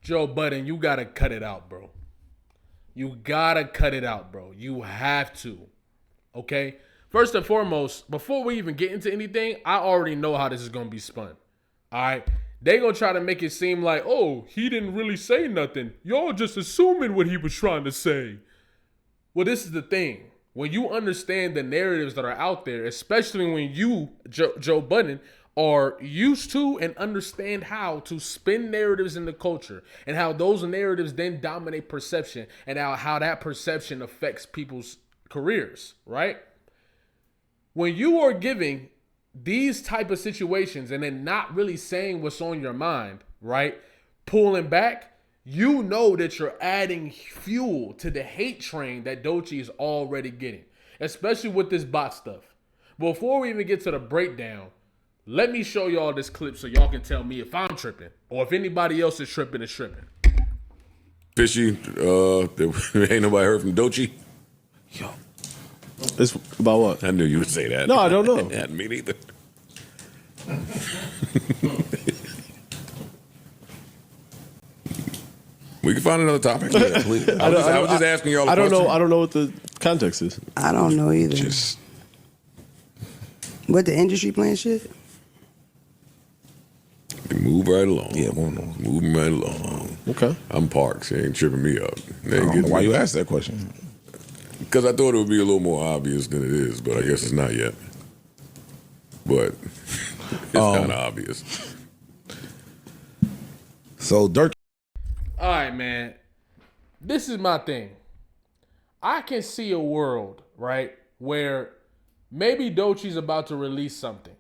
Joe Budden, you gotta cut it out, bro. You gotta cut it out, bro. You have to. Okay? First and foremost, before we even get into anything, I already know how this is gonna be spun. Alright? They gonna try to make it seem like, oh, he didn't really say nothing. Y'all just assuming what he was trying to say. Well, this is the thing. When you understand the narratives that are out there, especially when you, Joe Budden, are used to and understand how to spin narratives in the culture and how those narratives then dominate perception and how that perception affects people's careers, right? When you are giving these type of situations and then not really saying what's on your mind, right? Pulling back, you know that you're adding fuel to the hate train that Doechii is already getting, especially with this bot stuff. Before we even get to the breakdown, let me show y'all this clip so y'all can tell me if I'm tripping or if anybody else is tripping. Fishy, ain't nobody heard from Doechii? Yo. It's about what? I knew you would say that. No, I don't know. Me neither. We can find another topic. Yeah, please. I was just asking y'all a question. I don't know what the context is. I don't know either. What, the industry playing shit? Move right along. Yeah, moving right along. Okay. I'm Parks. They ain't tripping me up. I don't know why you asked that question. Because I thought it would be a little more obvious than it is, but I guess it's not yet. But it's kind of obvious. So Doechii. All right, man. This is my thing. I can see a world, right, where maybe Doechii's about to release something.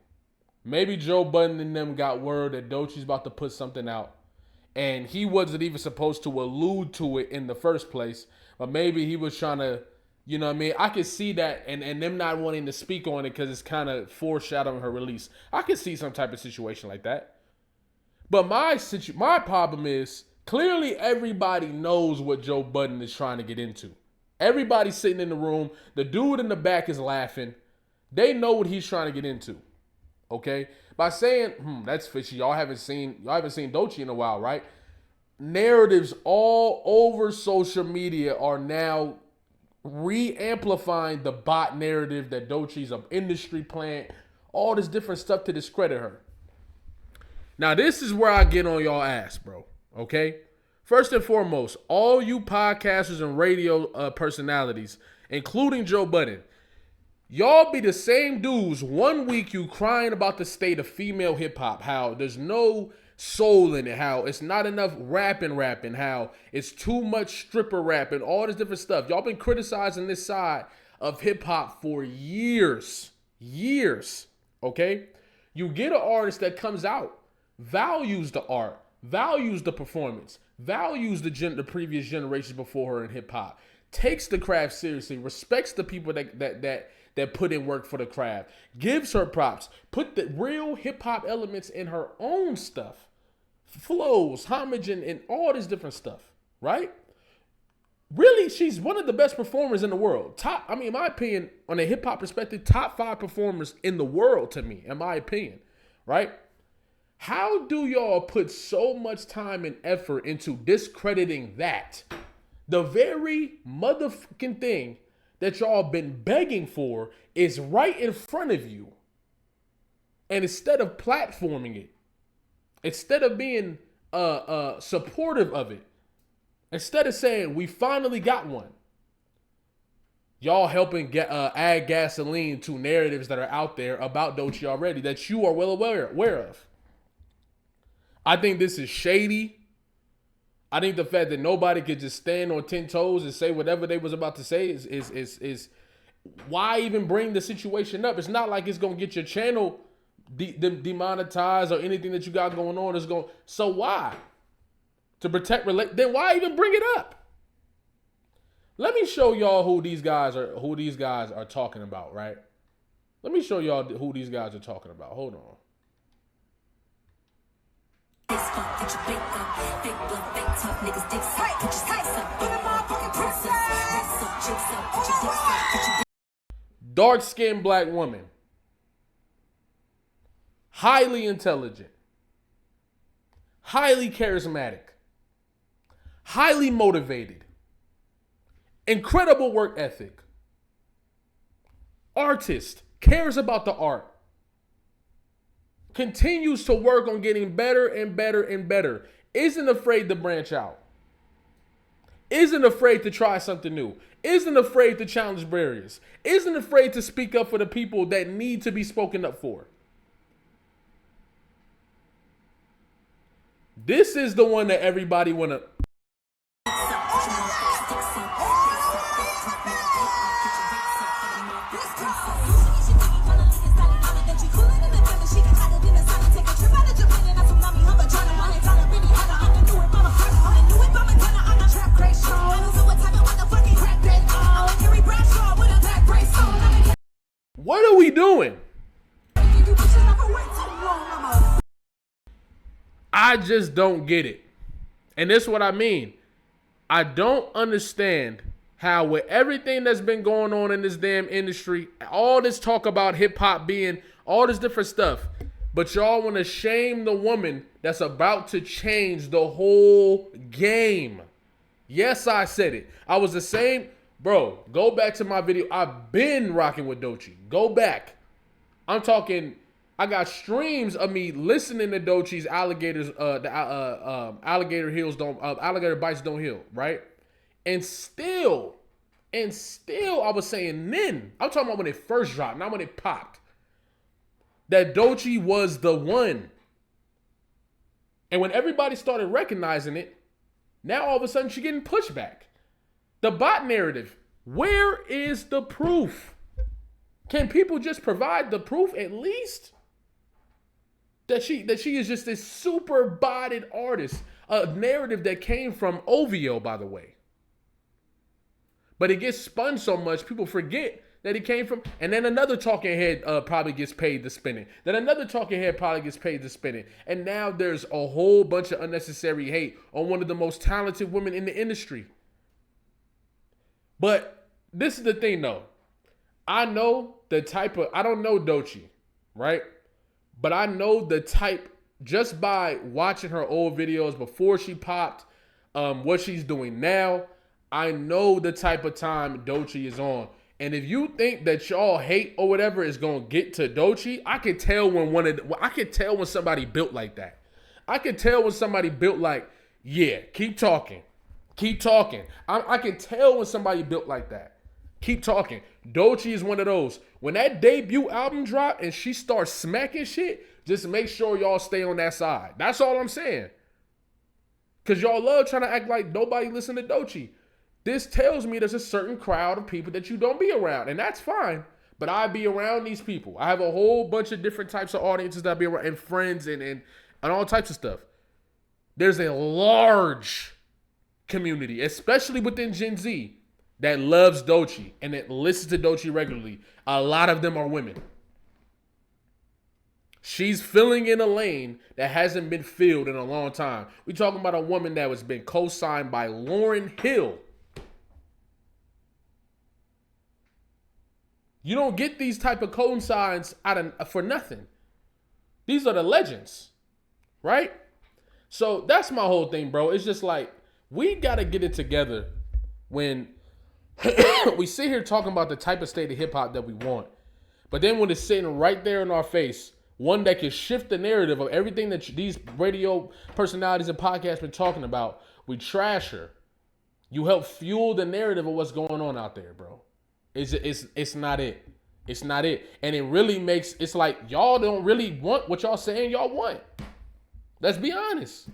Maybe Joe Budden and them got word that Doechii's about to put something out. And he wasn't even supposed to allude to it in the first place. But maybe he was trying to, you know what I mean? I can see that and them not wanting to speak on it because it's kind of foreshadowing her release. I can see some type of situation like that. But my problem is, clearly everybody knows what Joe Budden is trying to get into. Everybody sitting in the room. The dude in the back is laughing. They know what he's trying to get into. Okay? By saying, that's fishy. Y'all haven't seen Doechii in a while, right? Narratives all over social media are now re-amplifying the bot narrative that Doechii's an industry plant, all this different stuff to discredit her. Now, this is where I get on y'all ass, bro. Okay? First and foremost, all you podcasters and radio personalities, including Joe Budden, y'all be the same dudes. 1 week you crying about the state of female hip-hop, how there's no soul in it, how it's not enough rapping, how it's too much stripper rapping, all this different stuff. Y'all been criticizing this side of hip-hop for years, okay? You get an artist that comes out, values the art, values the performance, values the previous generations before her in hip-hop, takes the craft seriously, respects the people that put in work for the craft, gives her props, put the real hip-hop elements in her own stuff, flows, homage, and all this different stuff, right? Really, she's one of the best performers in the world. In my opinion, on a hip-hop perspective, top 5 performers in the world to me, in my opinion, right? How do y'all put so much time and effort into discrediting that? The very motherfucking thing that y'all been begging for is right in front of you. And instead of platforming it, instead of being supportive of it, instead of saying we finally got one, y'all helping add gasoline to narratives that are out there about Doechii already that you are well aware of. I think this is shady. I think the fact that nobody could just stand on 10 toes and say whatever they was about to say is why even bring the situation up? It's not like it's gonna get your channel demonetized or anything that you got going on is going. So why? To protect then why even bring it up? Let me show y'all who these guys are talking about, right? Let me show y'all who these guys are talking about. Hold on. Dark-skinned black woman. Highly intelligent. Highly charismatic. highly motivated, incredible work ethic, artist, cares about the art, continues to work on getting better and better and better, isn't afraid to branch out, isn't afraid to try something new, isn't afraid to challenge barriers, isn't afraid to speak up for the people that need to be spoken up for. This is the one that everybody want to... What are we doing? I just don't get it. And this is what I mean. I don't understand how with everything that's been going on in this damn industry, all this talk about hip hop being all this different stuff, but y'all want to shame the woman that's about to change the whole game. Yes, I said it. I was the same. Bro, go back to my video. I've been rocking with Doechii. Go back. I'm talking, I got streams of me listening to Doechii's alligator bites don't heal, right? And still I was saying then, I'm talking about when it first dropped, not when it popped, that Doechii was the one. And when everybody started recognizing it, now all of a sudden she's getting pushback. The bot narrative, where is the proof? Can people just provide the proof at least? That she is just this super botted artist. A narrative that came from OVO, by the way. But it gets spun so much, people forget that it came from, and then another talking head probably gets paid to spin it. Then another talking head probably gets paid to spin it. And now there's a whole bunch of unnecessary hate on one of the most talented women in the industry. But this is the thing though. I know the type of, I don't know Doechii, right? But I know the type just by watching her old videos before she popped, what she's doing now. I know the type of time Doechii is on. And if you think that y'all hate or whatever is gonna get to Doechii, I can tell when somebody built like that. I can tell when somebody built like, yeah, keep talking. Keep talking. I can tell when somebody built like that. Keep talking. Doechii is one of those. When that debut album dropped and she starts smacking shit, just make sure y'all stay on that side. That's all I'm saying. Because y'all love trying to act like nobody listen to Doechii. This tells me there's a certain crowd of people that you don't be around. And that's fine. But I be around these people. I have a whole bunch of different types of audiences that I be around. And friends and all types of stuff. There's a large community, especially within Gen Z, that loves Doechii and that listens to Doechii regularly. A lot of them are women. She's filling in a lane that hasn't been filled in a long time. We're talking about a woman that was been co-signed by Lauryn Hill. You don't get these type of co-signs for nothing. These are the legends, right? So that's my whole thing, bro. It's just like, we got to get it together when we sit here talking about the type of state of hip hop that we want. But then when it's sitting right there in our face, one that can shift the narrative of everything that these radio personalities and podcasts been talking about, we trash her. You help fuel the narrative of what's going on out there, bro. It's not it. It's not it. And it really makes, it's like y'all don't really want what y'all saying y'all want. Let's be honest.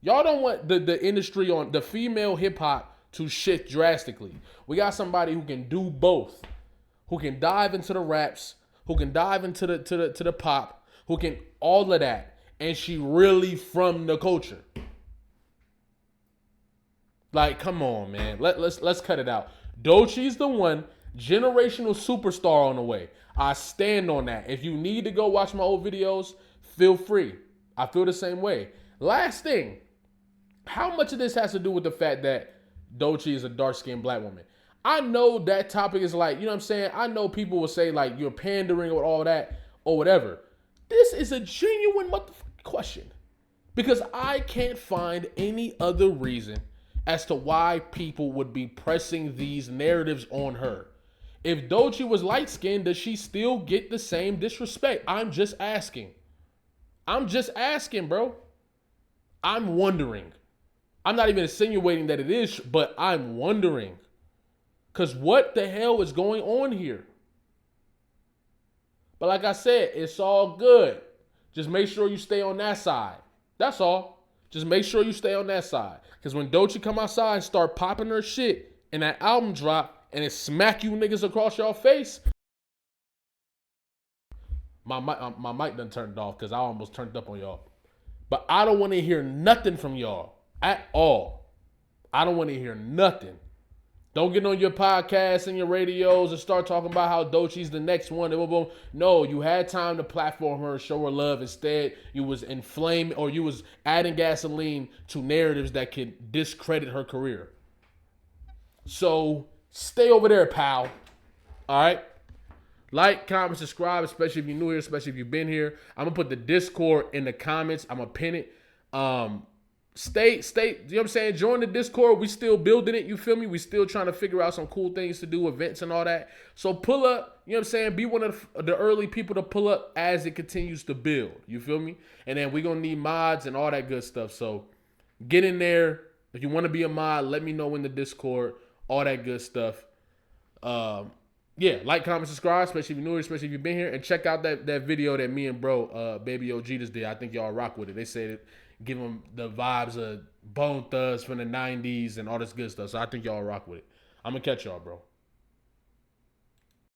Y'all don't want the industry on the female hip hop to shift drastically. We got somebody who can do both, who can dive into the raps, who can dive into the pop, who can all of that, and she really from the culture. Like, come on, man. Let's cut it out. Doechii's the one, generational superstar on the way. I stand on that. If you need to go watch my old videos, feel free. I feel the same way. Last thing, how much of this has to do with the fact that Doechii is a dark-skinned black woman? I know that topic is like, you know what I'm saying? I know people will say like you're pandering or all that or whatever. This is a genuine motherfucking question. Because I can't find any other reason as to why people would be pressing these narratives on her. If Doechii was light-skinned, does she still get the same disrespect? I'm just asking. I'm just asking, bro. I'm wondering. I'm not even insinuating that it is, but I'm wondering. Because what the hell is going on here? But like I said, it's all good. Just make sure you stay on that side. That's all. Just make sure you stay on that side. Because when Doechii come outside and start popping her shit and that album drop and it smack you niggas across your face, my mic done turned off because I almost turned up on y'all. But I don't want to hear nothing from y'all at all. I don't want to hear nothing. Don't get on your podcasts and your radios and start talking about how Doechii's the next one. No, you had time to platform her and show her love. Instead, you was inflaming or you was adding gasoline to narratives that could discredit her career. So stay over there, pal. All right? Like, comment, subscribe, especially if you're new here, especially if you've been here. I'm going to put the Discord in the comments. I'm going to pin it. Stay, you know what I'm saying? Join the Discord. We still building it, you feel me? We still trying to figure out some cool things to do, events and all that. So pull up, you know what I'm saying? Be one of the early people to pull up as it continues to build, you feel me? And then we're going to need mods and all that good stuff. So get in there. If you want to be a mod, let me know in the Discord, all that good stuff. Yeah, like, comment, subscribe, especially if you're new here, especially if you've been here. And check out that video that me and Baby OG just did. I think y'all rock with it. They said it. Give them the vibes of Bone Thugs from the 90s and all this good stuff. So I think y'all rock with it. I'm going to catch y'all, bro.